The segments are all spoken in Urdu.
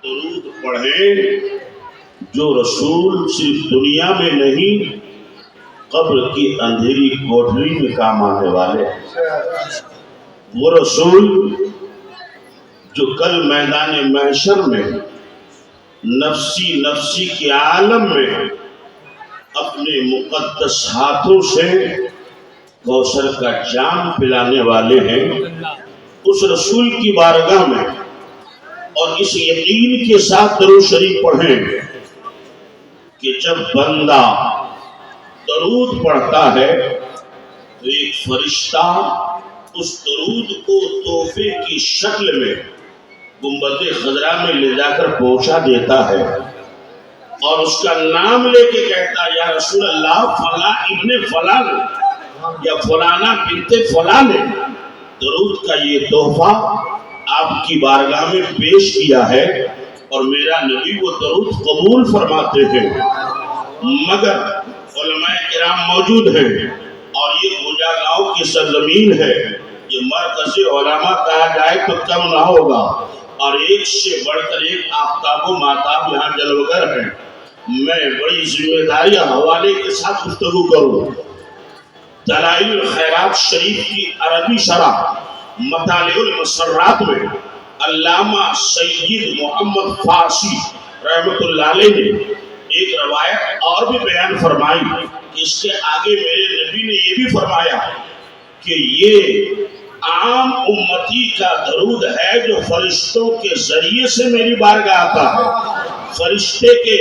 درود پڑھیں جو رسول صرف دنیا میں نہیں قبر کی اندھیری کوٹری میں کام آنے والے وہ رسول جو کل میدان محشر میں نفسی نفسی کے عالم میں اپنے مقدس ہاتھوں سے کوثر کا جام پلانے والے ہیں. اس رسول کی بارگاہ میں اور اس یقین کے ساتھ درود شریف پڑھیں کہ جب بندہ درود پڑھتا ہے تو ایک فرشتہ اس درود کو تحفے کی شکل میں گنبد خضرا میں لے جا کر پہنچا دیتا ہے اور اس کا نام لے کے کہتا ہے یا رسول اللہ فلاں ابن فلاں یا فلانا بنت فلاں نے درود کا یہ تحفہ آپ کی بارگاہ میں پیش کیا ہے اور میرا نبی وہ درود قبول فرماتے ہیں. مگر علماء کرام موجود ہیں اور یہ گوجا گاؤں کی سرزمین ہے, یہ مرکز علماء کہا جائے تو کم نہ ہوگا اور ایک سے بڑھ کر ایک آفتاب و ماتاب یہاں جلوگر ہیں. میں بڑی ذمہ داری حوالے کے ساتھ گفتگو کروں. دلائل الخیرات شریف کی عربی شرح مطالع المسرات میں علامہ سید محمد فارسی رحمت اللہ علیہ نے ایک روایت اور بھی بیان فرمائی کہ اس کے آگے میرے نبی نے یہ بھی فرمایا کہ یہ عام امتی کا درود ہے جو فرشتوں کے ذریعے سے میری بارگاہ آتا ہے, فرشتے کے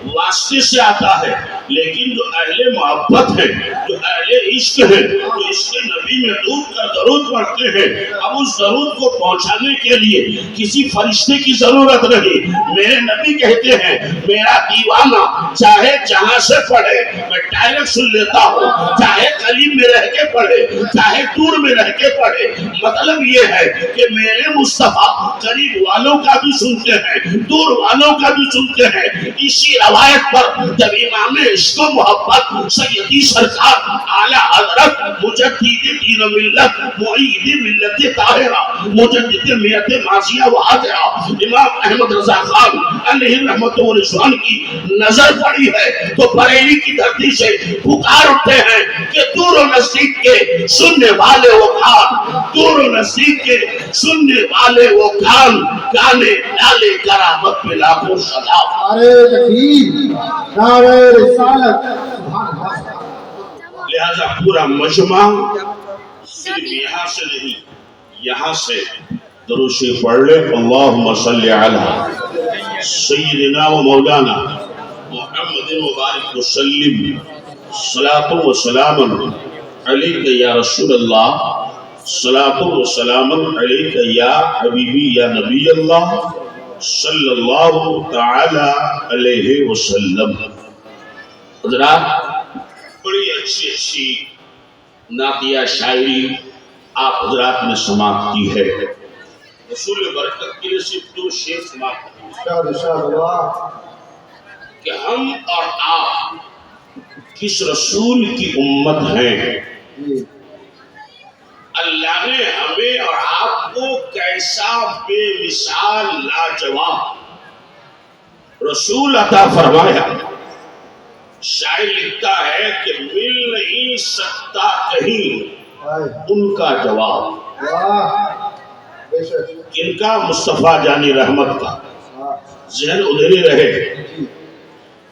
واسطے سے آتا ہے, لیکن جو اہل محبت ہیں, جو اہل عشق ہیں, جو عشق نبی میں ڈوب کر درود پڑھتے ہیں, اب اس درود کو پہنچانے کے لیے کسی فرشتے کی ضرورت نہیں. میرے نبی کہتے ہیں میرا دیوانہ چاہے جہاں سے پڑھے میں ڈائریکٹ سن لیتا ہوں, چاہے قریب میں رہ کے پڑھے چاہے دور میں رہ کے پڑھے. مطلب یہ ہے کہ میرے مصطفیٰ قریب والوں کا بھی سنتے ہیں, دور والوں کا بھی سنتے ہیں. اسی روایت پر جب امام عشق و محبت سیدی سرکار اعلیٰ حضرت مجدد دین و ملت معید ملت طاہرہ مجدد ملت ماضیہ و حاضرہ امام احمد رضا خان علیہ رحمت و رضوان کی نظر پڑی ہے تو بریلی کی دھرتی سے پکار اٹھتے ہیں کہ دور و نزدیک کے سننے والے وہ کان, دور و نزدیک کے سننے والے وہ کان, گانے ڈالے کرامت پہ لاکھوں سلام. نعرہ تکبیر, نعرہ رسالت. لہذا پورا مجمع صرف یہاں سے نہیں یہاں سے درود شریف پڑھ لے. اللہم صلی علی سیدنا و مولانا محمد مبارک وسلم صلاۃ و سلام علیک یا رسول اللہ, صلاۃ و سلام علیک یا حبیبی یا نبی اللہ صلی اللہ تعالی علیہ وسلم. حضرات بڑی اچھی نعتیہ شاعری آپ حضرات نے سماعت کی ہے. رسول برکت کے لیے صرف دو شعر سماعت کہ ہم اور آپ کس رسول کی امت ہیں, اللہ نے ہمیں اور آپ کو کیسا بے مثال لاجواب رسول عطا فرمایا. شاعر لکھتا ہے کہ مل نہیں سکتا کہیں ان کا جواب. کن کا؟ مصطفیٰ جانی رحمت کا. ذہن ادھر رہے.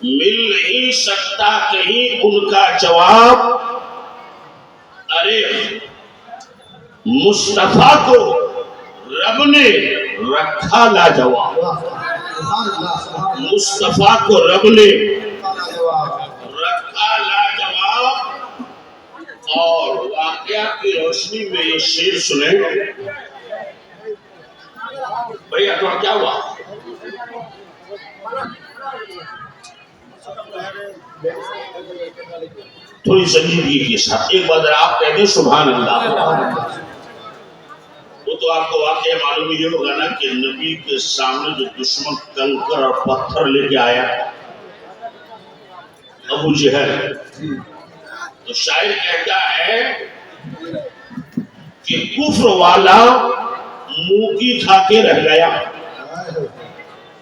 مل نہیں سکتا کہیں ان کا جواب, ارے مصطفیٰ کو رب نے رکھا لاجواب. مصطفیٰ کو رب نے رکھا لاجواب. اور واقعہ کی روشنی میں یہ شعر سنیں. بھئی اٹھوڑا کیا ہوا؟ تھوڑی سنجیدگی کے ساتھ ایک بار آپ کہہ دیں سبحان اللہ. وہ تو آپ کو واقعہ معلوم ہی ہوگا نا کہ نبی کے سامنے جو دشمن کنکر اور پتھر لے کے آیا ابو جہل, تو شاعر کہتا ہے کہ کفر والا منہ کی کھا کے رہ گیا,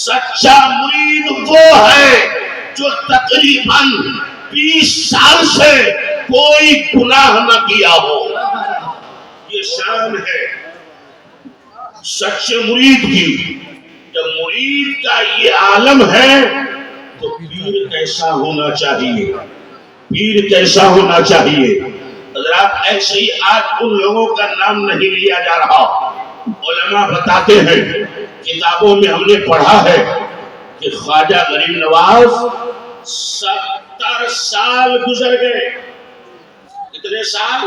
سچا مرید وہ ہے جو تقریباً 20 سال سے کوئی گناہ نہ کیا ہو. یہ شان ہے سچے مرید کی. جب مرید کا یہ عالم ہے تو پیر کیسا ہونا چاہیے, پیر کیسا ہونا چاہیے. حضرات ایسے ہی آج ان لوگوں کا نام نہیں لیا جا رہا. علماء بتاتے ہیں, کتابوں میں ہم نے پڑھا ہے کہ خواجہ غریب نواز 70 سال گزر گئے. کتنے سال؟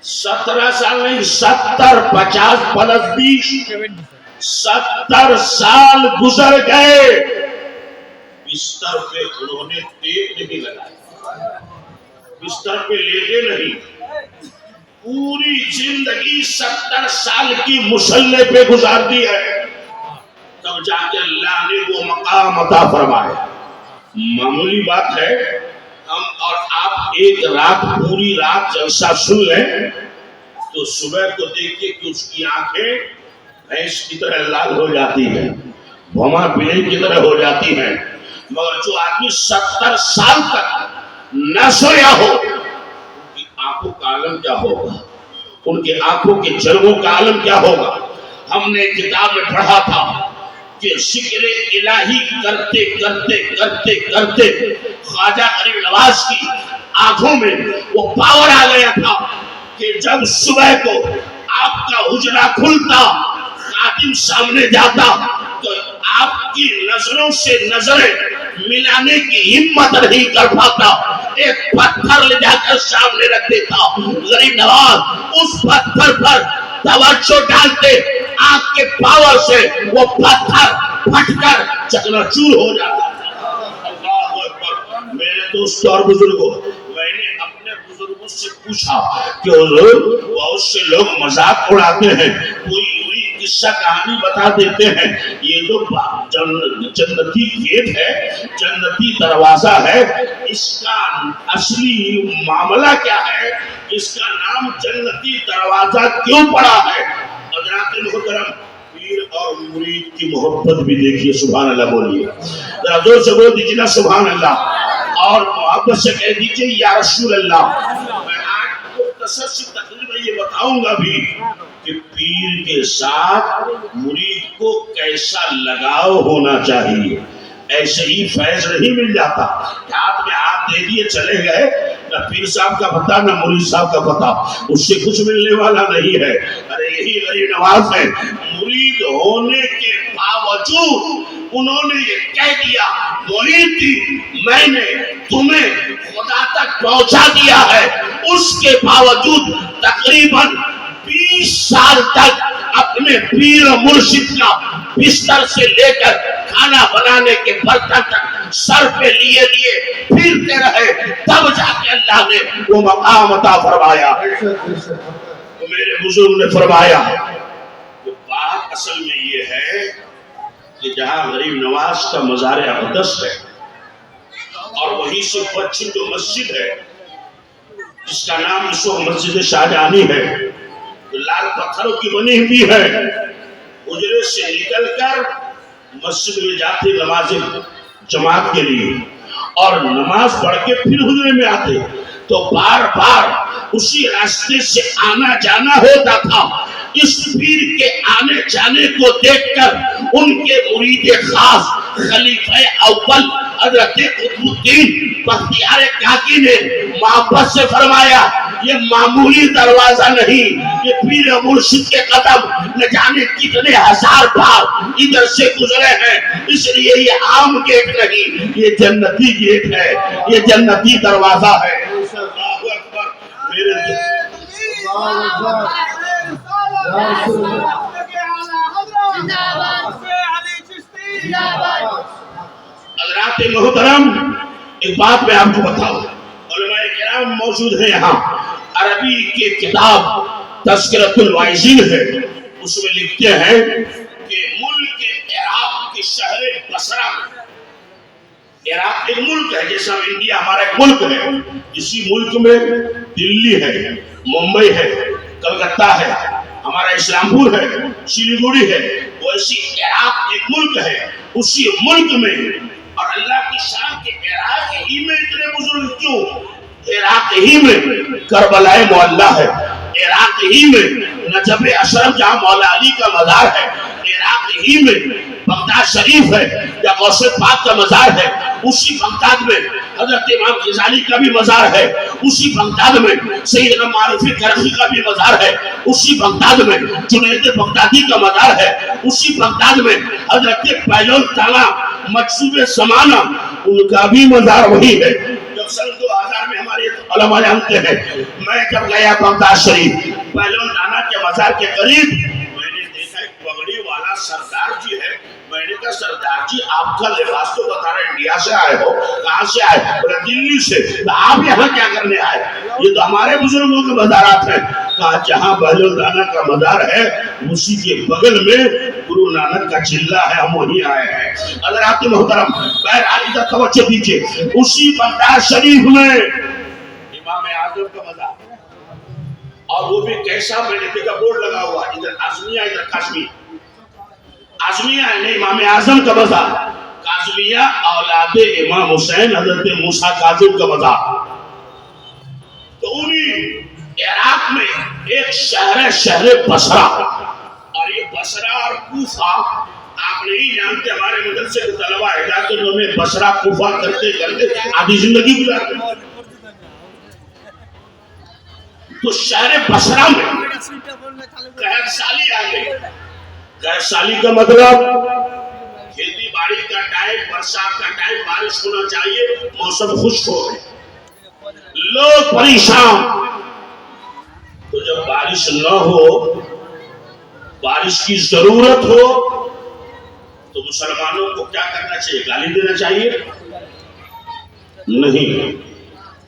17 سال نہیں, 70, 50 پلس 20, 70 سال گزر گئے. بستر پہ انہوں نے ٹیک نہیں لگایا, بستر پہ لیٹے نہیں. پوری زندگی 70 سال کی مصلے پہ گزار دی ہے, تب جا کے اللہ نے وہ مقام عطا فرمایا. معمولی بات ہے, ہم اور آپ ایک رات پوری رات جلسہ سن لیں تو صبح کو دیکھیں کہ اس کی آنکھیں بھینس کی طرح لال ہو جاتی ہیں, بھوما بلی کی طرح ہو جاتی ہیں. مگر جو آدمی 70 سال تک نہ سویا ہو, ان کی آنکھوں کا عالم کیا ہوگا, ان کی آنکھوں کے جلووں کا عالم کیا ہوگا. ہم نے کتاب میں پڑھا تھا کہ ذکر الہی کرتے کرتے کرتے کرتے خواجہ غریب نواز کی آنکھوں میں وہ پاور آ گیا تھا کہ جب صبح کو آپ کا حجرہ کھلتا, خادم سامنے جاتا تو آپ کی نظروں سے نظریں ملانے کی ہمت نہیں کر پاتا, ایک پتھر لے جا کر سامنے رکھ دیتا. غریب نواز اس پتھر پر توجہ ڈالتے, آنکھ کے پاور سے وہ پتھر پھٹ کر چکناچور ہو جاتا. اللہ اکبر. میرے دوستوں اور بزرگوں, میں نے اپنے بزرگوں سے پوچھا کہ حضور بہت سے لوگ مذاق اڑاتے ہیں, کوئی قصہ کہانی بتا دیتے ہیں, یہ جو جنتی گیٹ ہے, جنتی دروازہ ہے, اس کا اصلی معاملہ کیا ہے, اس کا نام جنتی دروازہ کیوں پڑا ہے. حضرات محترم, پیر اور مرید کی محبت بھی دیکھیے. سبحان اللہ بولیے, ذرا زور سے بول دیجیے نا سبحان اللہ, اور محبت سے کہہ دیجیے یا رسول اللہ. میں آج مختصر سی تقریر میں یہ بتاؤں گا بھی کہ پیر کے ساتھ مرید کو کیسا لگاؤ ہونا چاہیے. ایسے ہی فیض نہیں مل جاتا, ہاتھ میں ہاتھ دے دیے چلے گئے, نہ پیر صاحب کا پتہ نہ مرید صاحب کا پتہ, اس سے کچھ ملنے والا نہیں ہے. ارے یہی غریب نواز ہے, مرید ہونے کے باوجود انہوں نے یہ کہہ دیا, مرید تھی میں نے تمہیں خدا تک پہنچا دیا ہے. اس کے باوجود تقریباً 20 سال تک اپنے پیر و مرشد کا بستر سے لے کر کھانا بنانے کے برتن تک سر پہ لیے پھرتے رہے, تب جا کے اللہ نے وہ مقام عطا فرمایا. تو میرے بزرگ نے فرمایا کہ بات اصل میں یہ ہے کہ جہاں غریب نواز کا مزار اقدس ہے اور وہیں سے پچھم جو مسجد ہے جس کا نام اس وقت مسجد شاہجہانی ہے, لال پتھروں کی بنی ہوئی ہے, حجرے سے نکل کر مسجد میں جاتے نماز جماعت کے لیے, اور نماز پڑھ کے پھر حجرے میں آتے, تو بار بار اسی راستے سے آنا جانا ہوتا تھا. اس پیر کے آنے جانے کو دیکھ کر ان کے مرید خاص خلیفہ اول حضرت قطب الدین بختیار کاکی نے محبت سے فرمایا, یہ معمولی دروازہ نہیں, یہ پیر مرشد کے قدم نہ جانے کتنے ہزار بار ادھر سے گزرے ہیں, اس لیے یہ عام گیٹ نہیں, یہ جنتی گیٹ ہے, یہ جنتی دروازہ ہے. اللہ اکبر. میرے حضرات محترم, ایک بات میں آپ کو بتاؤں, علماء کرام موجود ہیں یہاں, عربی کے کتاب تذکرۃ الواعظین ہے, اس میں لکھتے ہیں کہ ملک عراق کے شہر بصرہ, عراق ایک ملک ہے جیسا انڈیا ہمارا ایک ملک ہے, اسی ملک میں دلی ہے, ممبئی ہے, کلکتہ ہے, ہمارا اسلام پور ہے, سلیگوڑی ہے, ویسی عراق ایک ملک ہے، اسی ملک میں اور اللہ کی شان کے عراق ہی میں اتنے بزرگ کیوں؟ عراق ہی میں کربلا معلی ہے، عراق ہی میں نجف اشرف جہاں مولا علی کا مزار ہے، عراق ہی میں بغداد شریف ہے یا غوث پاک کا مزار ہے، اسی بغداد میں حضرت امام غزالی کا بھی مزار ہے، اسی بغداد میں سیدنا معروف کرخی کا بھی مزار ہے، اسی بغداد میں جنید بغدادی کا مزار ہے، اسی بغداد میں حضرت پہلون تانا مقصود زمانہ ان کا بھی مزار وہی ہے۔ جب سن 2000 میں ہمارے علماء جانتے ہیں، میں جب گیا بغداد شریف پہلون تانا کے مزار کے قریب، میں نے دیکھا ایک پگڑی والا سردار جی ہے۔ میں نے کہا سردار جی آپ کا لباس تو بتا رہے انڈیا سے آئے ہو، کہاں سے آئے؟ بولا دلی سے۔ آپ یہاں کیا کرنے آئے؟ یہ تو ہمارے بزرگوں کے مزارات ہیں۔ کہا جہاں بہلول دانا کا مزار ہے اسی کے بغل میں گرو نانک کا چلہ ہے، ہم وہیں آئے ہیں۔ حضرات محترم بہرحال ادھر توجہ دیجئے، اسی بغداد شریف میں امام اعظم کا مزار، اور وہ بھی کیسا؟ میں نے دیکھا بورڈ لگا ہوا، ادھر اعظمیہ ادھر کاشمی، اعظمیہ ہے امام اعظم کا مزار، کاظمیہ اولاد امام حسین حضرت موسیٰ کاظم کا مزار۔ تو انہی عراق میں ایک شہر بصرہ، اور یہ بصرہ اور کوفہ آپ نہیں جانتے، ہمارے مدرسے کے طلبہ ہے جاتے انہوں نے بصرہ کوفہ کرتے کرتے آدھی زندگی گزارتے۔ تو شہر بصرہ میں قحط سالی آ گئی۔ قحط سالی کا مطلب کھیتی باڑی کا ٹائم، برسات کا ٹائم، بارش ہونا چاہیے، موسم خشک ہو گئے، لوگ پریشان۔ تو جب بارش نہ ہو، بارش کی ضرورت ہو، تو مسلمانوں کو کیا کرنا چاہیے؟ گالی دینا چاہیے؟ نہیں۔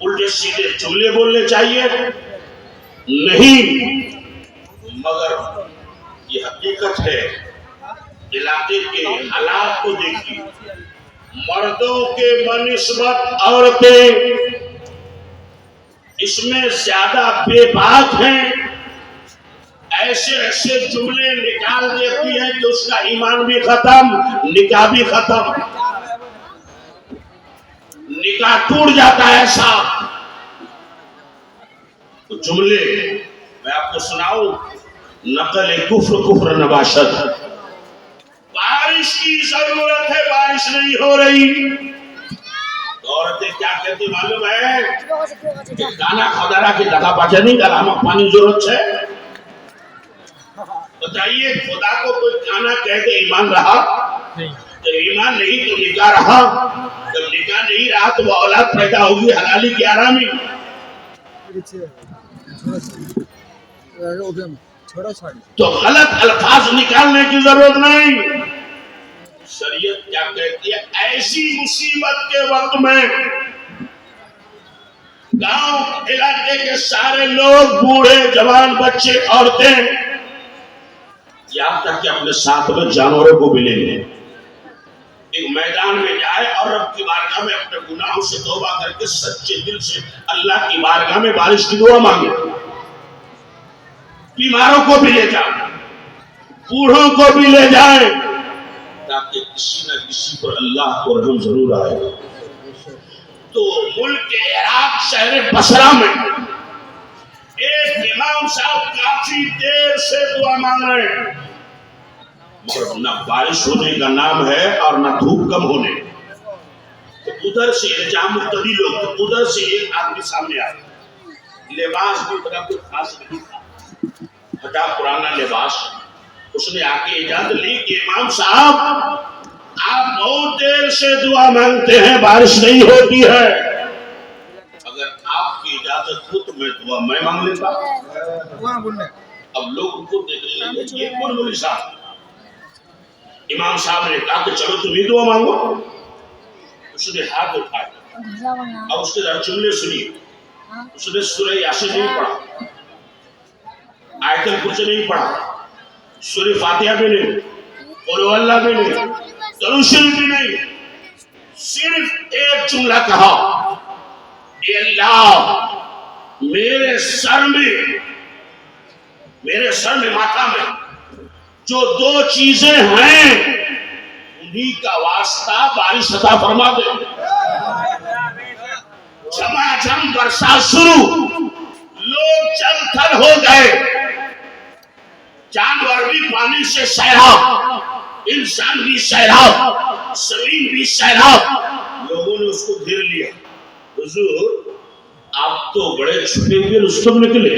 الٹے سیدھے جملے بولنے چاہیے؟ نہیں۔ مگر یہ حقیقت ہے، علاقے کے حالات کو دیکھیے، مردوں کے بنسبت عورتیں اس میں زیادہ بے باک ہیں، ایسے ایسے جملے نکال دیتی ہیں کہ اس کا ایمان بھی ختم، نکاح بھی ختم، نکاح ٹوٹ جاتا ہے۔ ایسا جملے میں آپ کو سناؤں، نقل کفر کفر نباشت، بارش کی ضرورت ہے، بارش نہیں ہو رہی، عورتیں کیا کہتی معلوم ہے؟ کہ کانا خدارہ کی دقا پاچا نہیں کر ہم پانی ضرورت ہے۔ بتائیے خدا کو کوئی کانا کہہ کے ایمان رہا؟ تو ایمان نہیں تو نکاح رہا، جب نکاح نہیں رہا تو وہ اولاد پیدا ہوگی حلالی کی آرامی۔ تو غلط الفاظ نکالنے کی ضرورت نہیں۔ شریعت کیا کہتی ہے؟ ایسی مصیبت کے وقت میں گاؤں علاقے کے سارے لوگ، بوڑھے جوان بچے عورتیں، یہاں تک کہ اپنے ساتھ میں جانوروں کو بھی لے لیں، ایک میدان میں جائے اور رب کی بارگاہ میں اپنے گناہوں سے توبہ کر کے سچے دل سے اللہ کی بارگاہ میں بارش کی دعا مانگے، بیماروں کو بھی لے جائیں، بوڑھوں کو بھی لے جائیں، تاکہ کسی نہ کسی پر اللہ کو رحم ضرور آئے۔ تو ملک عراق شہر بصرہ میں ایک امام صاحب کافی دیر سے دعا مانگ رہے ہیں، مگر نہ بارش ہونے کا نام ہے اور نہ دھوپ کم ہونے۔ تو ادھر سے الزام مقتدی لوگ، تو ادھر سے ایک آدمی سامنے آئے، لباس بھی بڑا کچھ خاص نہیں تھا، پھٹا پرانا لباس۔ اس نے آ کے اجازت لی کہ امام صاحب آپ بہت دیر سے دعا مانگتے ہیں، بارش نہیں ہوتی ہے، اگر آپ کی اجازت ہو تو میں دعا میں مانگ لیتا۔ اب لوگ ان کو دیکھنے لگے، یہ کون مولوی صاحب؟ امام صاحب نے کہا کہ چلو تم ہی دعا مانگو۔ اس نے ہاتھ اٹھایا، اب اس کے ذرا جملے سنیے۔ اس نے سورہ یاسین نہیں پڑھا، آیت الکرسی نہیں پڑھا، سورہ فاتحہ بھی نہیں، قل اللہ بھی نہیں، درود شریف بھی نہیں، صرف ایک جملہ کہا، اے اللہ میرے سر میں ماتھا میں جو دو چیزیں ہیں انہی کا واسطہ بارش عطا فرما دے. جھماجھم برسات شروع, لوگ چل تھل ہو گئے, جانور بھی پانی سے سیراب, انسان بھی سیراب, زمین بھی سیراب. لوگوں نے اس کو گھیر لیا. حضور آپ تو بڑے چھپے ہوئے رستم نکلے,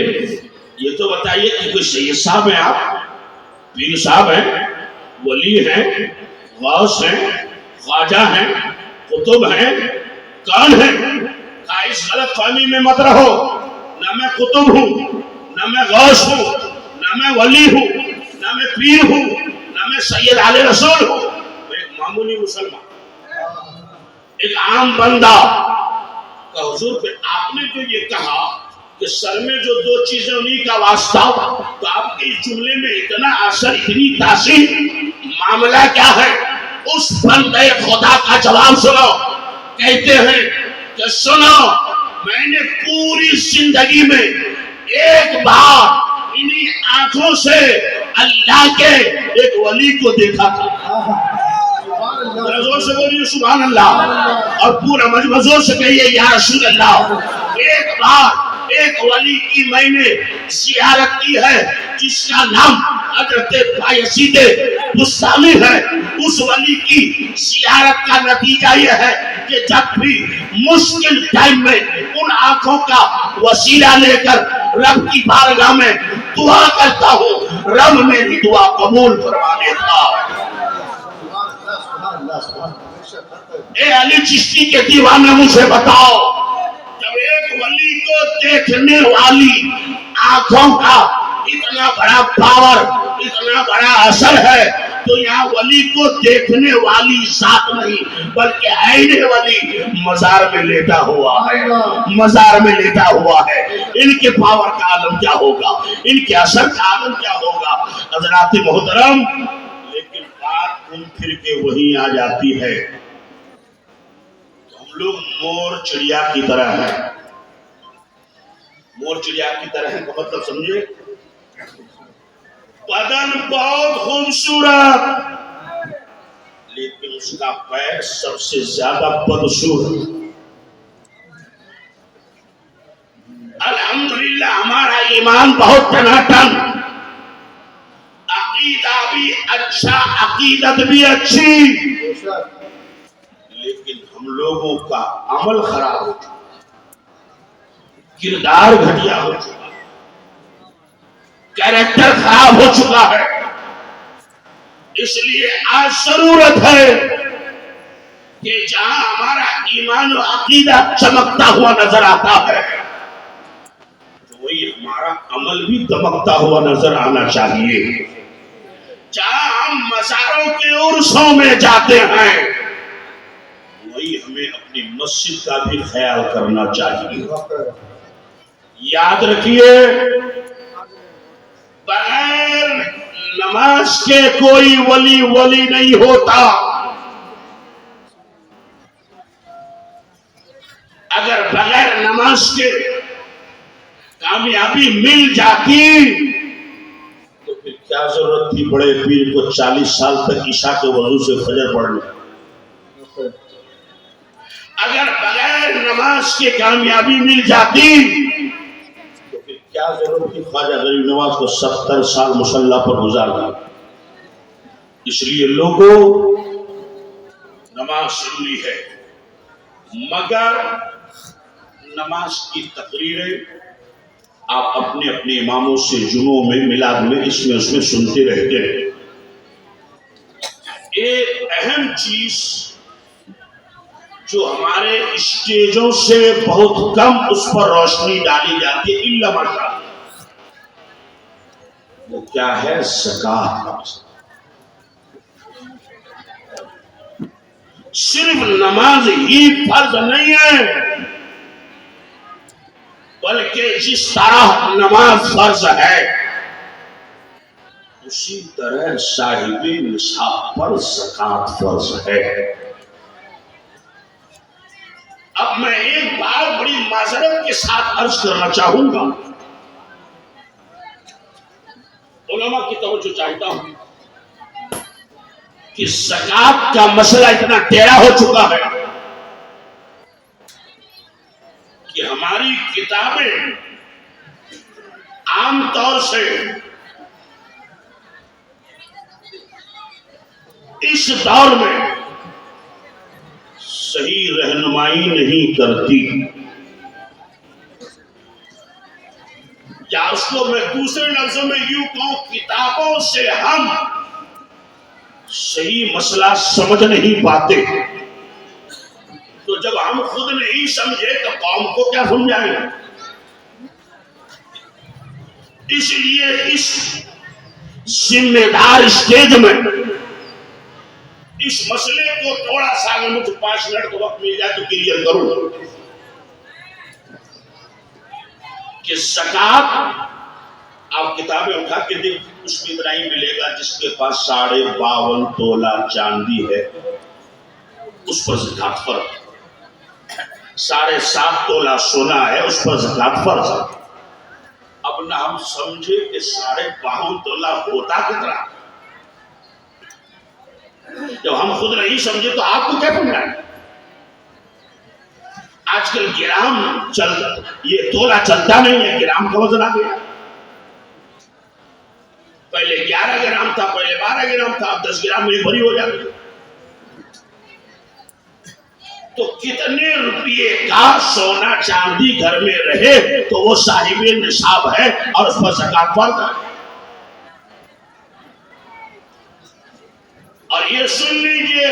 یہ تو بتائیے کہ کوئی سید صاحب ہیں, آپ پیر صاحب ہیں, ولی ہیں, غوث ہیں, خواجہ ہیں, قطب ہیں, کون ہیں؟ اس غلط فہمی میں مت رہو. نہ میں قطب ہوں, نہ میں غوث ہوں, نہ میں ولی ہوں, نہ میں پیر ہوں, نہ میں سید علیہ رسول ہوں. میں ایک معمولی مسلمان, ایک عام بندہ. کہ حضور پہ آپ نے تو یہ کہا کہ سر میں جو دو چیزیں انہی کا واسطہ, تو آپ کے اس جملے میں اتنا اثر, اتنی تاثیر, معاملہ کیا ہے؟ اس بندے خدا کا جواب سنو. کہتے ہیں کہ سنو, میں نے پوری زندگی میں ایک بار انہی آنکھوں سے اللہ کے ایک ولی کو دیکھا تھا. زور سے بولیے سبحان اللہ, اور پورا مجمع زور سے کہیے یا رسول اللہ. ایک بار ایک ولی کی میں نے زیارت کی ہے جس کا نام حضرت بایزید بستامی ہے. اس ولی کی زیارت کا نتیجہ یہ ہے کہ جب بھی مشکل ٹائم میں ان آنکھوں کا وسیلہ لے کر رب کی بارگاہ میں دعا کرتا ہوں, رب میری دعا قبول فرما دیتا. اے علی چشتی کے دیوانے مجھے بتاؤ, جب ایک ولی کو دیکھنے والی آنکھوں کا اتنا بڑا پاور, اتنا بڑا اثر ہے, تو یہاں ولی کو دیکھنے والی ذات نہیں بلکہ عین ولی مزار میں لیٹا ہوا ہے, مزار میں لیٹا ہوا ہے. ان کے پاور کا عالم کیا ہوگا, ان کے اثر کا عالم کیا ہوگا. حضرات محترم, لیکن بات گھوم پھر کے وہیں آ جاتی ہے. ہم لوگ مور چڑیا کی طرح ہیں. مور چڑیا کی طرح ہیں کا مطلب سمجھے, بدن بہت خوبصورت, لیکن اس کا پیر سب سے زیادہ بدصورت. الحمدللہ ہمارا ایمان بہت ٹناٹن, عقیدہ بھی اچھا, عقیدت بھی اچھی, لیکن ہم لوگوں کا عمل خراب ہو چکا, کردار گھٹیا ہو چکا, کیریکٹر خراب ہو چکا ہے. اس لیے آج ضرورت ہے کہ جہاں ہمارا ایمان و عقیدہ چمکتا ہوا نظر آتا ہے, وہی ہمارا عمل بھی دمکتا ہوا نظر آنا چاہیے. جہاں ہم مزاروں کے عرسوں میں جاتے ہیں, وہی ہمیں اپنی مسجد کا بھی خیال کرنا چاہیے. یاد رکھیے, بغیر نماز کے کوئی ولی نہیں ہوتا. اگر بغیر نماز کے کامیابی مل جاتی تو پھر کیا ضرورت تھی بڑے پیر کو 40 سال تک عشاء کے وضو سے فجر پڑھنے. اگر بغیر نماز کے کامیابی مل جاتی تو پھر کیا ضرورت تھی خواجہ غریب نواز کو 70 سال مصلی پر گزارنا. اس لیے لوگوں, نماز ضروری ہے, مگر نماز کی تقریریں آپ اپنے اپنے اماموں سے جمعوں میں, میلاد میں, اس میں سنتے رہتے ہیں. ایک اہم چیز جو ہمارے اسٹیجوں سے بہت کم اس پر روشنی ڈالی جاتی ہے, الا ماشاء اللہ, وہ کیا ہے؟ زکات. صرف نماز ہی فرض نہیں ہے, بلکہ جس طرح نماز فرض ہے اسی طرح صاحب نصاب پر زکات فرض ہے. اب میں ایک بات بڑی معذرت کے ساتھ عرض کرنا چاہوں گا, علماء کی توجہ چاہتا ہوں. کہ زکات کا مسئلہ اتنا ٹیڑھا ہو چکا ہے کہ ہماری کتابیں عام طور سے اس دور میں صحیح رہنمائی نہیں کرتی، یا اس کو میں دوسرے لفظوں میں یوں کہوں، کتابوں سے ہم صحیح مسئلہ سمجھ نہیں پاتے، تو جب ہم خود نہیں سمجھے تو قوم کو کیا سمجھائیں؟ اس لیے اس ذمہ دار اسٹیج میں اس مسئلے کو تھوڑا سا اگر مجھے 5 منٹ کا وقت مل جائے تو کلیئر کروں کہ زکات، آپ کتابیں اٹھا کے دیکھ، اس میں ابراہیم ملے گا جس کے پاس 52.5 تولہ چاندی ہے، اس پر زکات فرض، 7.5 تولہ سونا ہے، اس پر زکات فرض۔ اب نہ ہم سمجھے کہ 52.5 تولہ ہوتا کتنا، جب ہم خود نہیں سمجھے تو آپ کو کیا سمجھائیں؟ آج کل گرام یہ تولہ چلتا نہیں ہے، گرام کا وزن آ گیا، پہلے 11 گرام تھا، پہلے 12 گرام تھا، اب 10 گرام میں بھری ہو جاتی۔ تو کتنے روپیے کا سونا چاندی گھر میں رہے تو وہ صاحب نصاب ہے اور اس پر زکات فرض ہے۔ اور یہ سن لیجئے،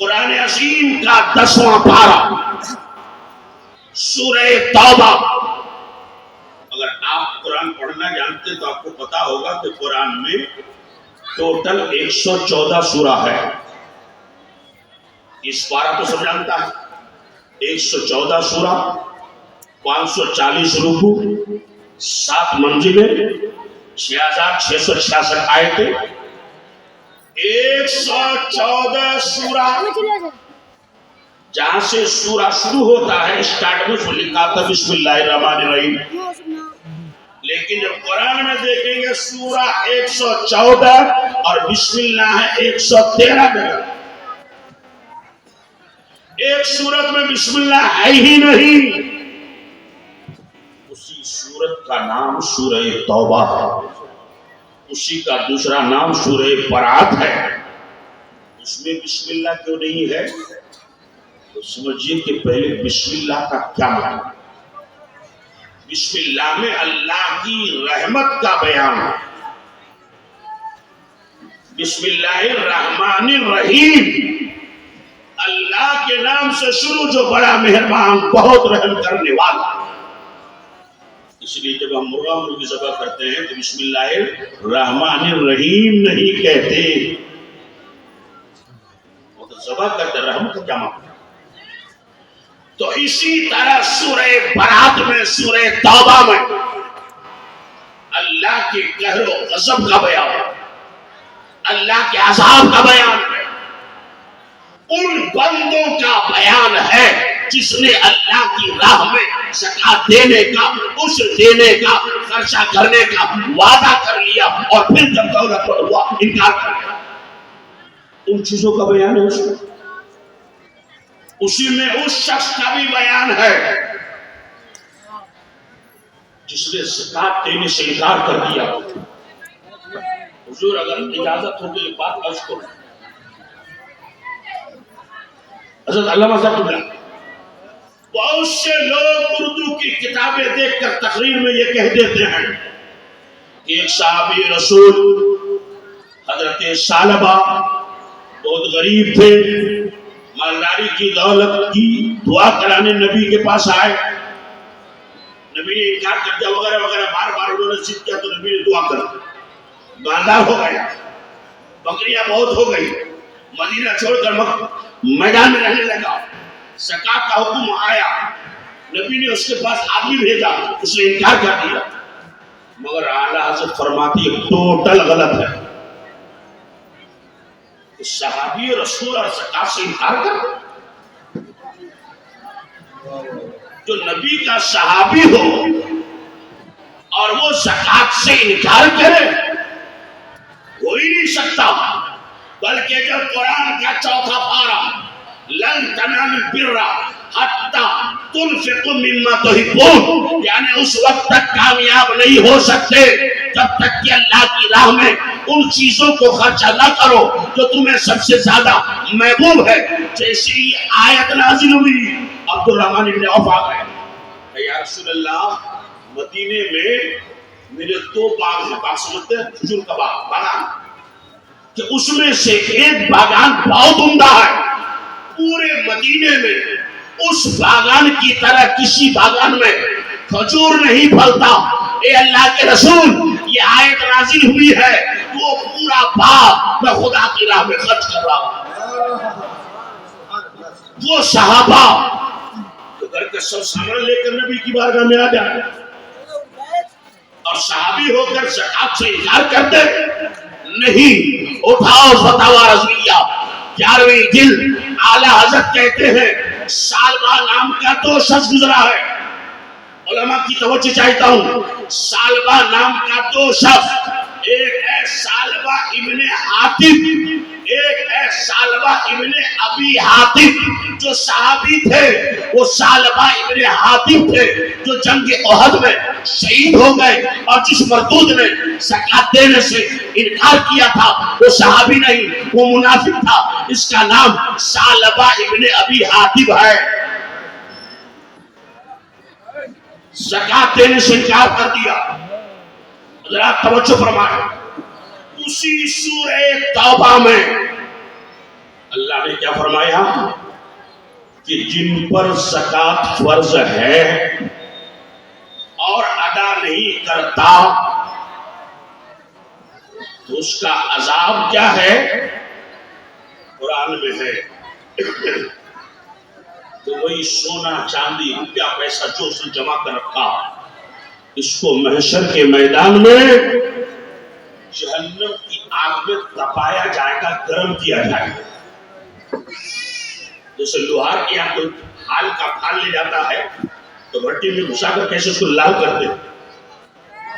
قرآن عظیم کا 10واں پارہ سورہ توبہ، اگر آپ قرآن پڑھنا جانتے تو آپ کو پتا ہوگا کہ قرآن میں ٹوٹل 114 سورہ ہے، اس پارہ تو سب جانتا ہے، 114 سورہ، 540 رکوع، 7 منزلیں، 6666 آیتیں، 114 سورہ، جہاں سے سورہ شروع ہوتا ہے اسٹارٹ میں لکھا تھا بسم اللہ الرحمن الرحیم، لیکن جب قرآن میں دیکھیں گے سورہ 114 اور بسم اللہ ہے 113 جگہ، ایک سورت میں بسم اللہ ہے ہی نہیں، اسی سورت کا نام سورہ توبہ ہے، اسی کا دوسرا نام سورہ برات ہے، اس میں بسم اللہ کیوں نہیں ہے؟ تو سمجھیے کہ پہلے بسم اللہ کا کیا معنی؟ بسم اللہ میں اللہ کی رحمت کا بیان ہے، بسم اللہ الرحمن الرحیم، اللہ کے نام سے شروع جو بڑا مہربان بہت رحم کرنے والا۔ اس لیے جب ہم مرغا مرغی ذبح کرتے ہیں تو بسم اللہ الرحمن الرحیم نہیں کہتے، وہ تو ذبح کرتے رحمت کا کیا معنی؟ تو اسی طرح سورہ برات میں، سورہ توبہ میں اللہ کے قہر و غضب کا بیان، اللہ کے عذاب کا بیان ہے، ان بندوں کا بیان ہے جس نے اللہ کی راہ میں زکات دینے کا، عشر دینے کا، خرچہ کرنے کا وعدہ کر لیا اور پھر جب دولت پر ہوا انکار کر لیا۔ ان چیزوں کا بیان ہے اسی میں اس شخص کا بھی بیان ہے جس نے زکات دینے سے انکار کر دیا۔ حضور اگر اجازت ہو تو یہ بات عرض کروں، حضرت علامہ صاحب بہت سے لوگ اردو کی کتابیں دیکھ کر تقریر میں یہ کہہ دیتے ہیں کہ ایک صحابی رسول حضرت ثعلبہ بہت غریب تھے، مالداری کی دولت کی دعا کرانے نبی کے پاس آئے، نبی نے انکار کر دیا وغیرہ وغیرہ، بار بار انہوں نے ضد کیا تو نبی نے دعا کر دی، مالدار ہو گیا، بکریاں بہت ہو گئی، مدینہ چھوڑ کر میدان میں رہنے لگا، زکات کا حکم آیا، نبی نے اس کے پاس آدمی بھیجا، اس نے انکار کر دیا، مگر اعلیٰ حضرت فرماتی ہے ٹوٹل غلط ہے، صحابی رسول اور زکات سے انکار کر، جو نبی کا صحابی ہو اور وہ زکات سے انکار کرے ہو ہی نہیں سکتا۔ کہ جب قرآن کا چوتھا پارہ لن تنالوا البر حتی تنفقوا مما تحبون، یعنی اس وقت تک کامیاب نہیں ہو سکتے جب تک کہ اللہ کی راہ میں ان چیزوں کو خرچہ نہ کرو جو تمہیں سب سے زیادہ محبوب ہے۔ جیسے ہی آیت نازل ہوئی عبد الرحمن بن عوف آ گئے، یا رسول اللہ مدینے میں میرے 2 باغ ہیں، باغ سمجھتے ہیں کھجور کا باغان، کہ اس میں سے ایک باغان بہت عمدہ ہے، پورے مدینے میں اس باغان کی طرح کسی باغان میں کھجور نہیں پھلتا۔ اے اللہ کے رسول، یہ آیت نازل ہوئی ہے، وہ پورا باغ میں خدا کی راہ میں خرچ کر رہا ہوں۔ وہ صحابہ تو گھر کا سب سامان لے کر نبی کی بارگاہ میں آ جائے اور صحابی ہو کر زکات سے انکار کرتے نہیں۔ اٹھاؤ فتاوی رضویہ 11ویں جلد، اعلی حضرت کہتے ہیں سالبہ نام کا 2 شخص گزرا ہے۔ علماء کی توجہ چاہتا ہوں، سالبہ نام کا 2 شخص، ایک ہے سالبہ ابن حاتب، ایک ہے سالبہ ابن ابی حاتب۔ جو صحابی تھے وہ سالبہ ابن حاتب تھے جو جنگ احد میں شہید ہو گئے، اور جس مردود نے زکات دینے سے انکار کیا تھا وہ صحابی نہیں، وہ منافق تھا، اس کا نام سالبہ ابن ابی حاتب ہے۔ زکات دینے سے انکار کر دیا۔ حضرات توجہ فرمائیں، اسی سورہ توبہ میں اللہ نے کیا فرمایا کہ جن پر زکات فرض ہے اور ادا نہیں کرتا تو اس کا عذاب کیا ہے؟ قرآن میں ہے تو وہی سونا چاندی روپیہ پیسہ جو اس نے جمع کر رکھا، اس کو محشر کے میدان میں جہنم کی آگ میں تپایا جائے گا، گرم کیا جائے گا۔ جیسے لوہار کی آگ حال کا پھال لے جاتا ہے تو بھٹی میں گھسا کر کیسے اس کو لال کرتے ہیں،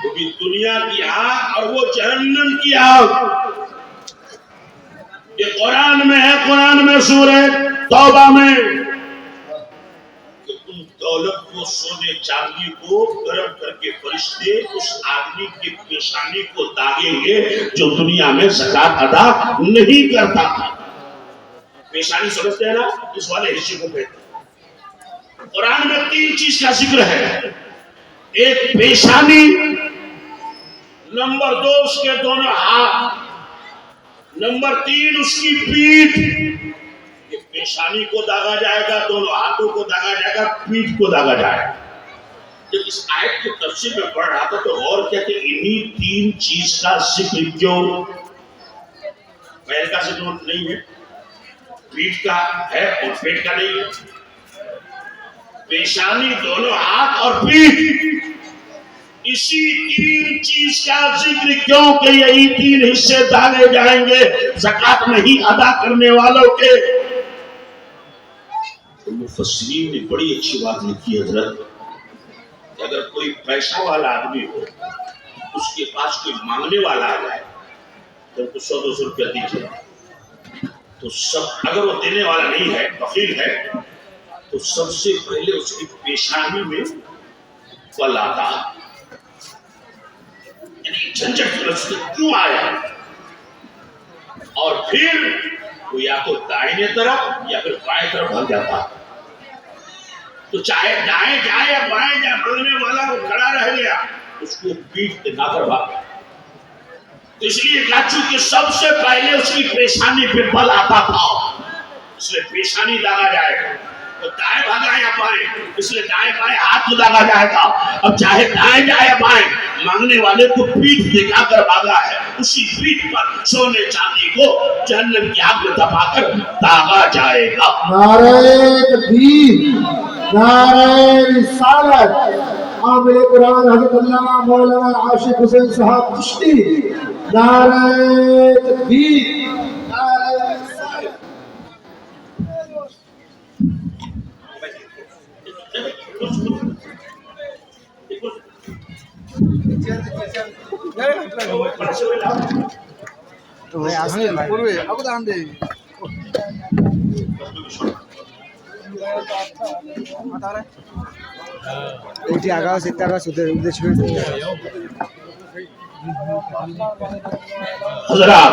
وہ بھی دنیا کی آگ اور وہ جہنم کی آگ۔ یہ قرآن میں ہے، قرآن میں سورہ توبہ میں، کہ ان دولت کو سونے چاندی کو گرم کر کے فرشتے اس آدمی کی پیشانی کو داغیں گے جو دنیا میں زکات ادا نہیں کرتا۔ پیشانی سمجھتے ہیں نا، اس والے حصے کو کہتے ہیں۔ قرآن میں 3 چیز کا ذکر ہے، ایک پیشانی، نمبر 2 اس کے دونوں ہاتھ، نمبر 3 اس کی پیٹھ۔ کہ پیشانی کو داغا جائے گا، دونوں ہاتھوں کو داغا جائے گا، پیٹھ کو داغا جائے گا۔ جب اس آیت کی تفسیر میں پڑھ رہا تھا تو غور کیا کہ انہی 3 چیز کا ذکر کیوں؟ پیر کا ذکر نہیں ہے، پیٹھ کا ہے اور پیٹ کا نہیں ہے۔ پیشانی، دونوں ہاتھ اور پیٹھ، اسی 3 چیز کا ذکر کیوں کہ یہی 3 حصے داغے جائیں گے زکات نہیں ادا کرنے والوں کے۔ مفسرین نے بڑی اچھی بات لکھی حضرت، کہ اگر کوئی پیسہ والا آدمی ہو، اس کے پاس کوئی مانگنے والا آ جائے تو ان کو 100-200 روپیہ دیجیے، تو سب، اگر وہ دینے والا نہیں ہے، بخیل ہے، تو سب سے پہلے اس کی پیشانی میں پل آتا، یعنی جھنجھٹ رستے کیوں آیا، اور پھر وہ یا تو دائیں طرف یا پھر بائیں طرف بھاگ جاتا۔ تو چاہے دائیں جائے یا بائیں جائے، بھاگنے والا وہ کھڑا رہ گیا، اس کو پیٹ دکھا کر بھاگ گیا۔ تو اس لیے کہا چونکہ سب سے پہلے اس کی پیشانی پہ بل آتا تھا، اس لیے پیشانی داغا جائے گا۔ تو دائیں بھاگا یا بائیں، اس لیے دائیں بائیں ہاتھ کو داغا جائے گا۔ اب چاہے دائیں جائے یا بائیں، مانگنے والے کو پیٹھ دکھا کر بھاگا ہے، اسی پیٹھ پر سونے چاندی کو جہنم کی آگ میں دبا کر داغا جائے گا۔ نعرہ تکبیر، نعرہ رسالت، عامل قرآن حضرت علامہ مولانا عاشق حسین صاحب چشتی، نعرہ تکبیر، نعرہ رسالت۔ حضرات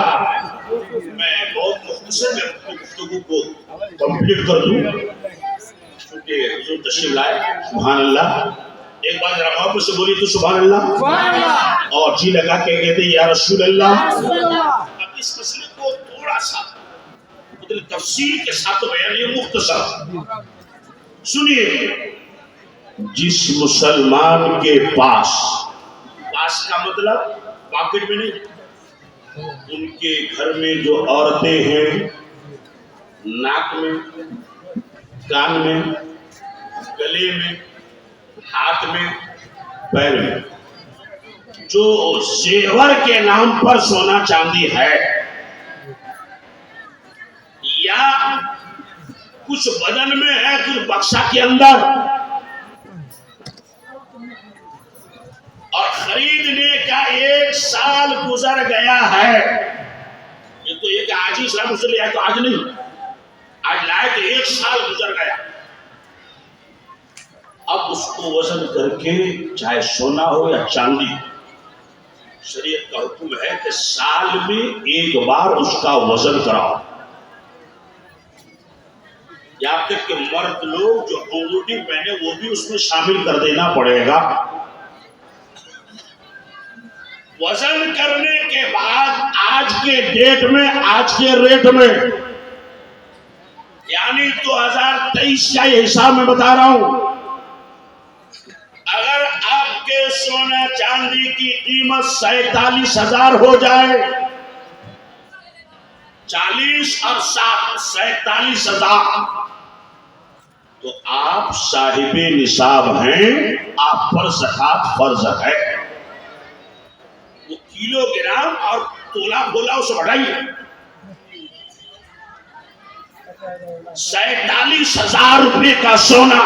میں بہت مختصر میں اپنی گفتگو کو کمپلیٹ کر دوں کیونکہ حضور تشریف لائے. سبحان اللہ. ایک بار ذرا محبت سے بولی تو سبحان اللہ, اور جی لگا کے کہتے یا رسول اللہ. اب اس مسئلے کو تھوڑا سا تفصیل کے ساتھ بیان یہ مختصر سنیے. جس مسلمان کے پاس کا مطلب پاکٹ میں نہیں, ان کے گھر میں جو عورتیں ہیں ناک میں, کان میں, گلے میں, ہاتھ میں, پیر میں جو زیور کے نام پر سونا چاندی ہے یا کچھ بدن میں ہے کچھ بکسا کے اندر اور خریدنے کا 1 سال گزر گیا ہے, یہ تو یہ کہ آج ہی اسلام سے لیا تو آج نہیں, آج لائے تو 1 سال گزر گیا. اب اس کو وزن کر کے چاہے سونا ہو یا چاندی, شریعت کا حکم ہے کہ سال میں 1 بار اس کا وزن کراؤ. یا تک کہ مرد لوگ جو انگوٹھی پہنے وہ بھی اس میں شامل کر دینا پڑے گا. وزن کرنے کے بعد آج کے ڈیٹ میں, آج کے ریٹ میں, یعنی 2023 کا یہ حساب میں بتا رہا ہوں, اگر آپ کے سونا چاندی کی قیمت 47,000 ہو جائے, 40 اور 7 47,000, تو آپ صاحب نصاب ہیں, آپ پر زکات فرض ہے. وہ کلو گرام اور تولا بولا اسے بڑھائیے. 47,000 روپے کا سونا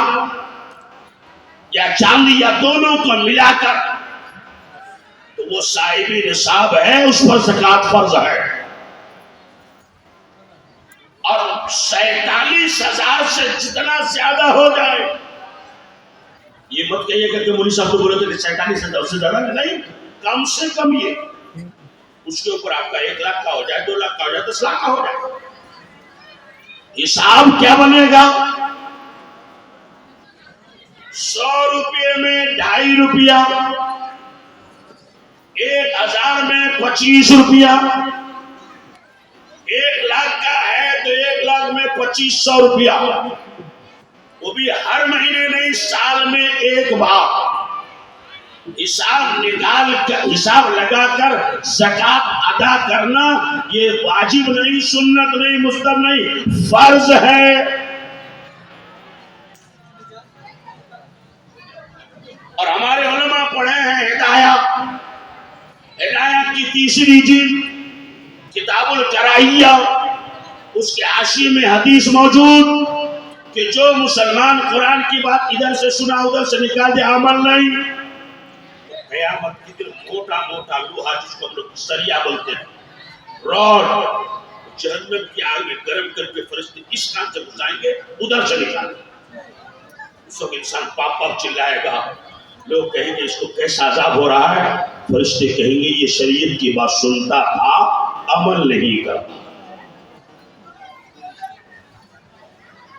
یا چاندی یا دونوں کو ملا کر تو وہ صاحب نصاب ہے, اس پر زکات فرض ہے. اور 47,000 سے جتنا زیادہ ہو جائے, یہ مت کہیے کہ مولوی صاحب تو بولے تھے کہ 47,000 سے زیادہ نہیں, کم سے کم یہ اس کے اوپر آپ کا 1 لاکھ کا ہو جائے, 2 لاکھ کا ہو جائے, 10 لاکھ کا ہو جائے. حساب کیا بنے گا؟ 100 روپے میں 2.5 روپیہ, 1,000 میں 25 روپیہ, 1 لاکھ کا ہے تو 1 لاکھ میں 2,500 روپیہ, وہ بھی ہر مہینے نہیں, سال میں 1 بار. حساب نکال کر, حساب لگا کر زکات ادا کرنا یہ واجب نہیں, سنت نہیں, مستحب نہیں, فرض ہے. اور ہمارے علماء پڑھے ہیں ہدایات کی 3ری جلد کتاب الکراہیہ, اس کے حاشیے میں حدیث موجود کہ جو مسلمان قرآن کی بات ادھر سے سنا ادھر سے نکال دے, عمل نہیں. قیامت کی دن موٹا موٹا لوہا جس کو ہم لوگ سریا بولتے ہیں, راڈ, جہنم کی آگ میں گرم کر کے فرشتے اس کان سے گھسائیں گے, ادھر سے نکالیں گے. اس وقت انسان پاپ پاپ چلائے گا, لوگ کہیں گے اس کو کیسا عذاب ہو رہا ہے, فرشتے کہیں گے یہ شریعت کی بات سنتا تھا, عمل نہیں کرتا.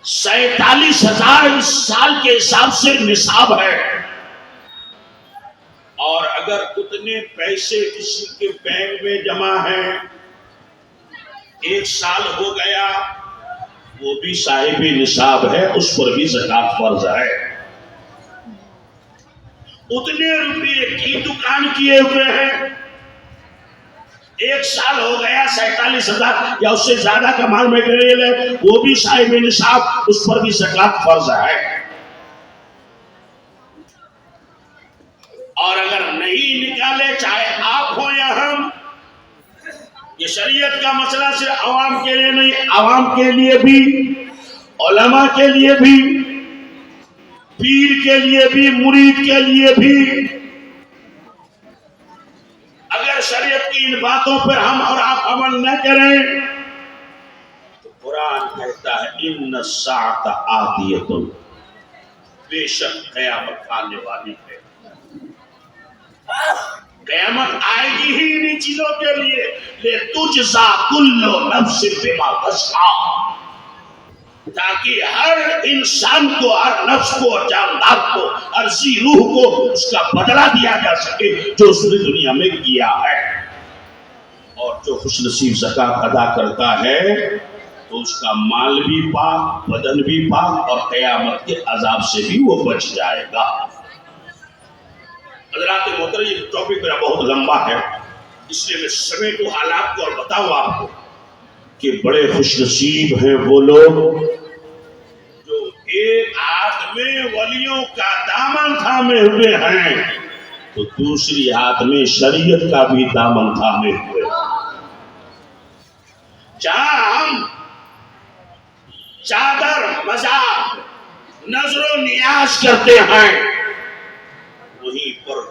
47,000 سال کے حساب سے نصاب ہے. اور اگر اتنے پیسے کسی کے بینک میں جمع ہیں, 1 سال ہو گیا, وہ بھی صاحب نصاب ہے, اس پر بھی زکات فرض ہے. اتنے روپے کی دکان کیے ہوئے ہیں, 1 سال ہو گیا, 47,000 یا اس سے زیادہ کا مال میٹیریل ہے, وہ بھی صاحب نصاب, اس پر بھی زکات فرض ہے. اور اگر نہیں نکالے, چاہے آپ ہو یا ہم, یہ شریعت کا مسئلہ صرف عوام کے لیے نہیں, عوام کے لیے بھی, علماء کے لیے بھی, پیر کے لیے بھی, مرید کے لیے بھی. اگر شریعت کی ان باتوں پر ہم اور آپ عمل نہ کریں تو قرآن کہتا ہے ان الساعۃ آتیۃ، بے شک قیامت آنے والی ہے۔ قیامت آئے گی ہی انہی چیزوں کے لیے، لِتُجْزَىٰ كُلُّ نَفْسٍ بِمَا تَسْعَىٰ، تاکہ ہر انسان کو، ہر نفس کو، جاندار کو، ہر ذی روح کو اس کا بدلہ دیا جا سکے جو اس نے دنیا میں کیا ہے۔ اور جو خوش نصیب زکوٰۃ ادا کرتا ہے تو اس کا مال بھی پاک، بدن بھی پاک، اور قیامت کے عذاب سے بھی وہ بچ جائے گا۔ حضرات محترم، یہ ٹاپک میرا بہت لمبا ہے، اس لیے میں سمیٹ کو حالات کو اور بتاؤں آپ کو کہ بڑے خوش نصیب ہیں وہ لوگ جو ایک ہاتھ میں ولیوں کا دامن تھامے ہوئے ہیں تو دوسری ہاتھ میں شریعت کا بھی دامن تھامے ہوئے ہیں۔ جہاں ہم چادر مزاق نظر و نیاز کرتے ہیں وہیں پر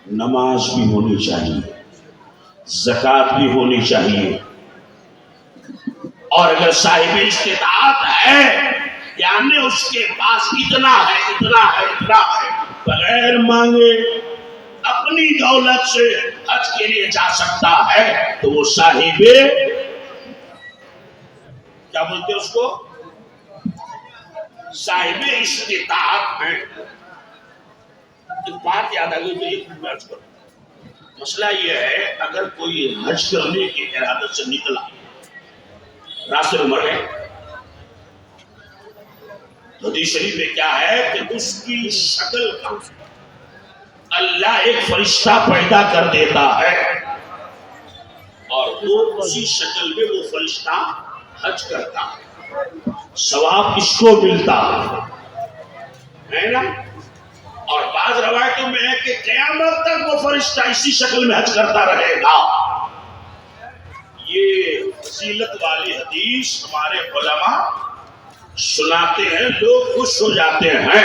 نماز بھی ہونی چاہیے، زکوٰۃ بھی ہونی چاہیے، اور اگر صاحب استطاعت ہے یعنی اس کے پاس اتنا ہے بغیر مانگے اپنی دولت سے حج کے لیے جا سکتا ہے تو وہ صاحب کیا بولتے ہیں اس کو؟ صاحب استطاعت ہے۔ ایک بات یاد آ گئی تو ایک عرض کروں۔ مسئلہ یہ ہے اگر کوئی حج کرنے کے ارادے سے نکلا، راستے میں مر گئے، حدیث شریف میں کیا ہے کہ اس کی شکل کا اللہ ایک فرشتہ پیدا کر دیتا ہے اور وہ اسی شکل میں وہ فرشتہ حج کرتا ہے، ثواب اس کو ملتا ہے نا۔ اور بعض روایتوں میں ہے کہ قیامت تک وہ فرشتہ اسی شکل میں حج کرتا رہے گا۔ یہ فضیلت والی حدیث ہمارے علماء سناتے ہیں، لوگ خوش ہو جاتے ہیں،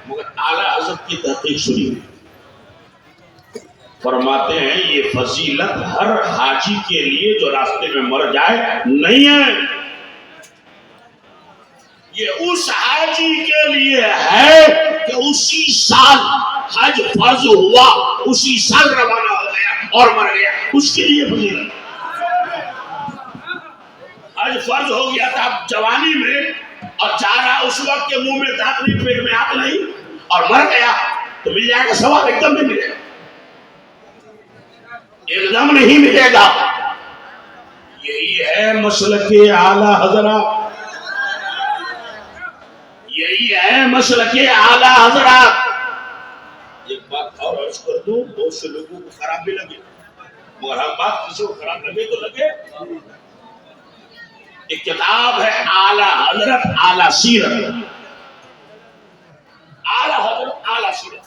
مگر اعلیٰ حضرت کی تحقیق سنی، فرماتے ہیں یہ فضیلت ہر حاجی کے لیے جو راستے میں مر جائے نہیں ہے، یہ اس حاجی کے لیے ہے کہ اسی سال حج فرض ہوا، اسی سال روانہ ہو گیا اور مر گیا، اس کے لیے فضیلت۔ حج فرض ہو گیا تھا جوانی میں اور جا رہا اس وقت کے منہ میں دانت نہیں، پیٹ میں ہاتھ نہیں، اور مر گیا تو مل جائے گا ثواب؟ ایک دم نہیں ملے گا، ایک دم نہیں ملے گا۔ یہی ہے مسلک اعلیٰ حضرات، یہی ہے مسلک اعلیٰ حضرات۔ ایک بات اور عرض کر دوں، بہت سے لوگوں کو خراب بھی لگے، مگر ہم بات کسی کو خراب لگے تو لگے۔ ایک کتاب ہے اعلیٰ حضرت اعلیٰ سیرت، اعلیٰ حضرت اعلیٰ سیرت،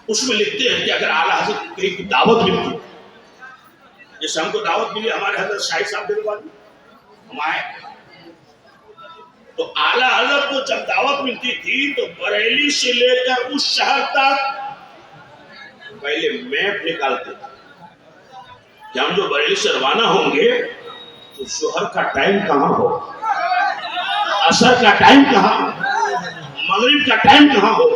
اس میں لکھتے ہیں کہ اگر اعلیٰ حضرت کہیں کی دعوت ملتی، جیسے ہم کو دعوت ملی ہمارے حضرت شاہد صاحب دلوانی ہم آئے، تو اعلیٰ حضرت کو جب دعوت ملتی تھی تو بریلی سے لے کر اس شہر تک پہلے میپ نکالتے کہ ہم جو بریلی سے روانہ ہوں گے تو ظہر کا ٹائم کہاں ہو، عصر کا ٹائم کہاں، مغرب کا ٹائم کہاں ہو،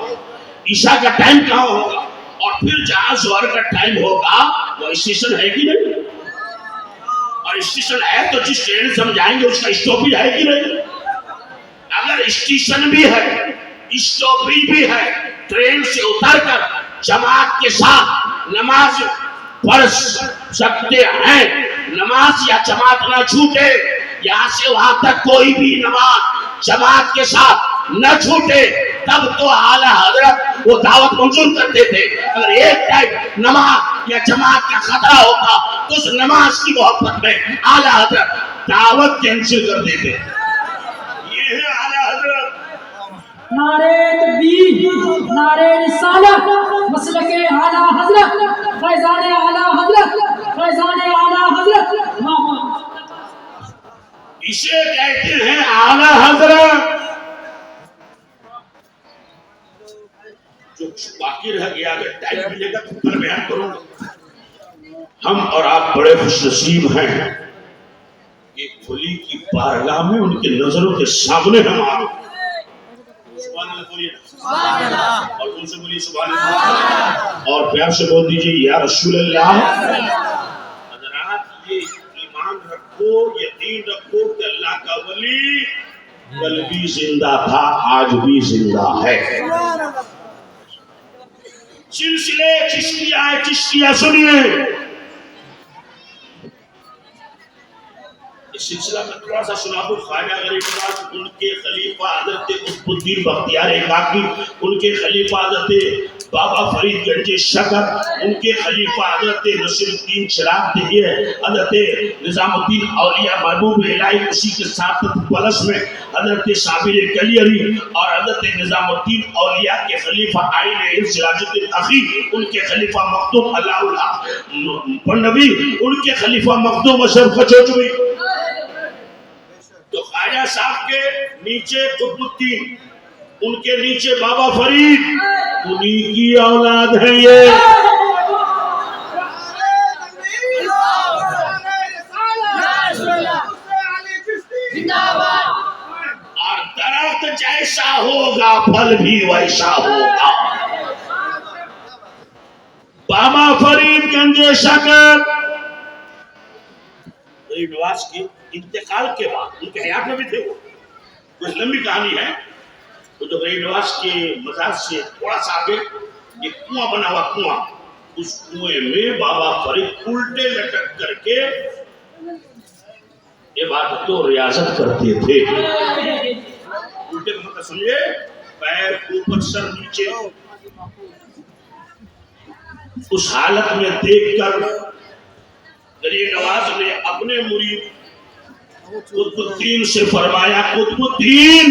عشاء کا ٹائم کہاں ہوگا، اور پھر جہاں ظہر کا ٹائم ہوگا وہ اسٹیشن ہے کہ نہیں، اور اسٹیشن ہے تو جس ٹرین سے ہم جائیں گے اس کا اسٹاپیج ہے کہ نہیں۔ اگر اسٹیشن بھی ہے، اسٹاپیج بھی ہے، ٹرین سے اتر کر جماعت کے ساتھ نماز پڑھ سکتے ہیں، نماز یا جماعت نہ چھوٹے، یہاں سے وہاں تک کوئی بھی نماز جماعت کے ساتھ نہ چھوٹے، تب تو اعلیٰ حضرت وہ دعوت منظور کرتے تھے۔ اگر ایک ٹائم نماز یا جماعت کا خطرہ ہوتا تو اس نماز کی محبت میں اعلیٰ حضرت دعوت کینسل کر دیتے۔ یہ ہے اعلیٰ حضرت۔ نعرے تکبیر، نعرے رسالت، مسلک اعلیٰ حضرت، فیضان اعلیٰ حضرت، فیضان اعلیٰ حضرت، اسے کہتے ہیں اعلیٰ حضرت۔ جو باقی رہ گیا اگر ٹائم ملے گا تو کل بیان کروں گا، ہم اور آپ بڑے خوش نصیب ہیں ایک ولی کی بارگاہ میں ان کے نظروں کے سامنے ہم آئے. سبحان اللہ بولیے نا. اور ان سے بولیے سبحان اللہ اور پیار سے بول دیجئے یا رسول اللہ. حضرات یہ ایمان رکھو، یقین رکھو کہ اللہ کا ولی کل بھی زندہ تھا، آج بھی زندہ ہے. سلسلے چشتیہ سنیے. اس سلسلہ میں تھوڑا سا سنا دوں. خواجہ غریب نواز ان کے خلیفہ حضرت قطب الدین بختیار کاکی، ان کے خلیفہ حضرت بابا فرید گنج شکر، ان کے خلیفہ حضرت نصیر الدین چراغ دہیہ، حضرت نظام الدین اولیاء محبوب الہی اسی کے ساتھ پلس میں حضرت صابر کلیری اور حضرت نظام الدین اولیاء کے خلیفہ آئین سراج الدین اخی، ان کے خلیفہ مخدوم اللہ الحق پنڈوی، ان کے خلیفہ مخدوم اشرف خچوچوی. تو خواجہ صاحب کے نیچے قطب الدین، ان کے نیچے بابا فرید، انہی کی اولاد ہے یہ. اور درخت جیسا ہوگا پھل بھی ویسا ہوگا. بابا فرید گنج شکر غریب نواز کی انتقال کے بعد، ان کے حیات میں بھی تھے وہ، کچھ لمبی کہانی ہے. تو جو غریب نواز کے مزار سے تھوڑا سا آگے ایک کنواں بنا ہوا کنواں، اس کنویں میں بابا فرید الٹے لٹک کر کے عبادت و ریاضت کرتے تھے. الٹے کا مطلب سمجھے، پیر اوپر سر نیچے. اس حالت میں دیکھ کر غریب نواز نے اپنے مرید قطب الدین سے فرمایا، قطب الدین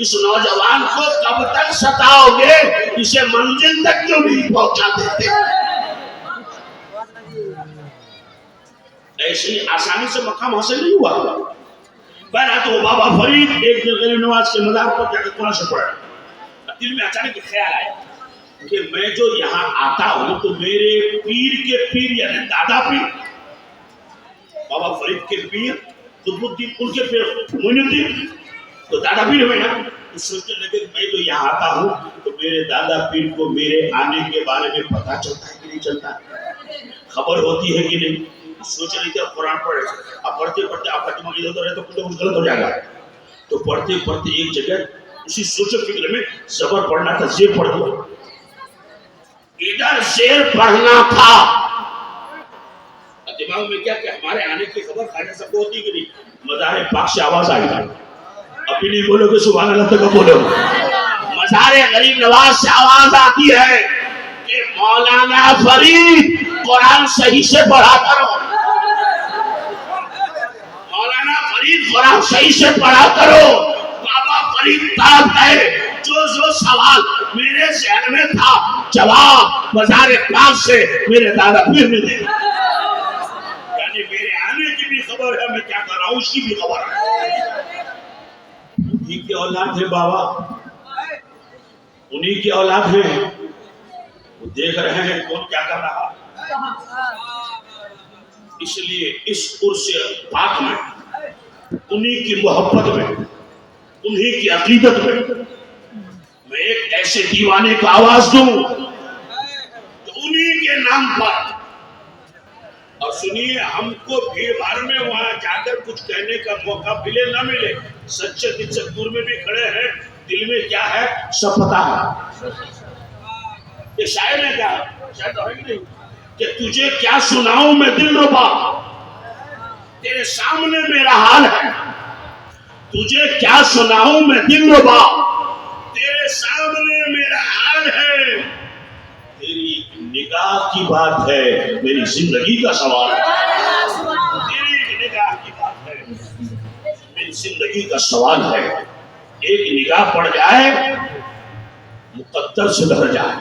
اس نوجوان کو کب تک ستاؤ گے، اسے منزل تک کیوں نہیں پہنچا دیتے؟ ایسی آسانی سے مقام حاصل نہیں ہوا. پہلا تو بابا فرید ایک دن غریب نواز کے مزار پر جا کے قرآن سے پڑھا. دل میں اچانک خیال آیا کہ میں جو یہاں آتا ہوں تو میرے پیر کے پیر یعنی دادا پیر بابا فرید کے پیر قطب الدین، ان کے پیر معین الدین تو دادا پیر ہوئے نا. تو سوچنے لگے کہ میں جو یہاں آتا ہوں تو میرے دادا پیر کو میرے آنے کے بارے میں پتہ چلتا ہے کہ نہیں چلتا، خبر ہوتی ہے کہ نہیں. سوچ رہی تھی اب قرآن پڑھے، اب پڑھتے پڑھتے آپ کا دماغ ادھر ادھر ہے تو کچھ غلط ہو جائے گا. تو پڑھتے پڑھتے ایک جگہ اسی سوچ و فکر میں زبر پڑھنا تھا، زیر پڑھ دیا. ادھر زیر پڑھنا تھا، دماغ میں کیا کہ ہمارے آنے کی خبر خواجہ صاحب کو ہوتی کہ نہیں. مزار پاک سے آواز آئی تھی، ابھی نہیں بولو گے سبحان اللہ تک بولو. مزار غریب نواز سے آواز آتی ہے کہ مولانا فرید قرآن صحیح سے پڑھا کرو، مولانا فرید قرآن صحیح سے پڑھا کرو. بابا فرید طرف ہے، جو سوال میرے ذہن میں تھا جواب مزار پاک سے میرے دادا پیر نے دے. یعنی میرے آنے کی بھی خبر ہے، میں کیا کر رہا ہوں اس کی بھی خبر ہے. انہی کی اولاد ہے بابا، انہی کی اولاد ہے. وہ دیکھ رہے ہیں کون کیا کر رہا. اس لیے اس عرص پاک میں انہی کی محبت میں، انہی کی عقیدت میں ایک ایسے دیوانے کو آواز دوں تو انہی کے نام پر. اور سنیے، ہم کو بھیڑ بھاڑ میں وہاں جا کر کچھ کہنے کا موقع ملے نہ ملے، سچے دل سے دور میں بھی کھڑے ہیں، دل میں کیا ہے سب پتا ہے. یہ شاعر نے کہا، شاید ہے نہیں کہ تجھے کیا سناؤں میں دل ربا، تیرے سامنے میرا حال ہے. تجھے کیا سناؤں میں دل ربا، تیرے سامنے میرا حال ہے. تیری نگاہ کی بات ہے، میری زندگی کا سوال ہے. تیری نگاہ کی بات ہے، میری زندگی کا سوال ہے. ایک نگاہ پڑ جائے مقدر سے ڈر جائے.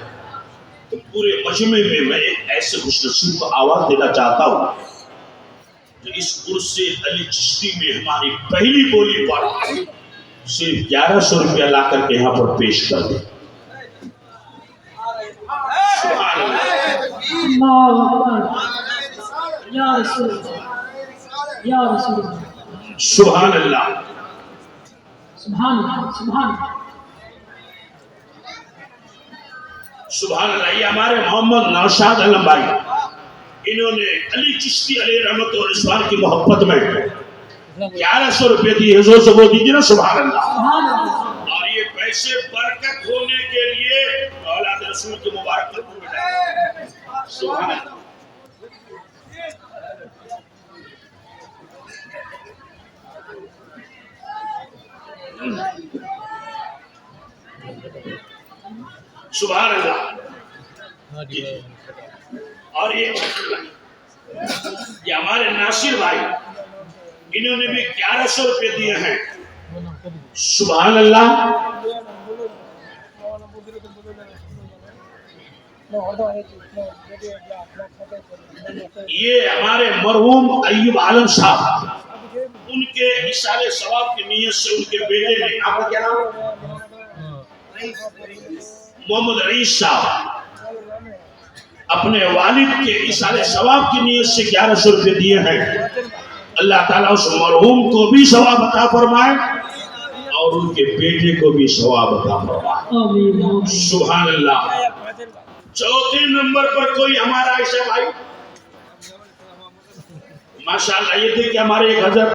تو پورے مجمع میں ایک ایسے خوش نصیب کو آواز دینا چاہتا ہوں کہ اس عرص علی چشتی میں ہماری پہلی بولی پر صرف 1100 روپیہ لا کر کے یہاں پر پیش کر دیں. سبحان اللہ. یا رسول اللہ یا رسول اللہ سبحان اللہ. سبحان اللہ سبحان اللہ سبحان اللہ. یہ ہمارے محمد نوشاد علم بھائی، انہوں نے علی چشتی علیہ رحمت اور رضوان کی محبت میں 1100 روپے دیے. حضور سے وہ دیجیے نا سبحان اللہ. سبحان اللہ اور یہ پیسے برکت ہونے کے لیے اولاد رسول کے مبارک قدموں میں ڈالیں. سبحان اللہ. سبحان اللہ. اور یہ ہمارے ناصر بھائی، انہوں نے بھی 1100 روپے دیے ہیں. سبحان اللہ. یہ ہمارے مرحوم ایوب عالم صاحب، ان کے اِشارے ثواب کی نیت سے ان کے بیٹے نے، آپ کا کیا نام؟ محمد رئیس صاحب، اپنے والد کے اِشارے ثواب کی نیت سے 1100 روپے دیے ہیں. اللہ تعالیٰ اس مرحوم کو بھی ثواب عطا فرمائے اور ان کے بیٹے کو بھی ثواب عطا فرمائے. آمین. سبحان اللہ. چوتھے نمبر پر کوئی ہمارا ایسا بھائی، ماشاءاللہ، یہ دیکھ کہ ہمارے ایک حضرت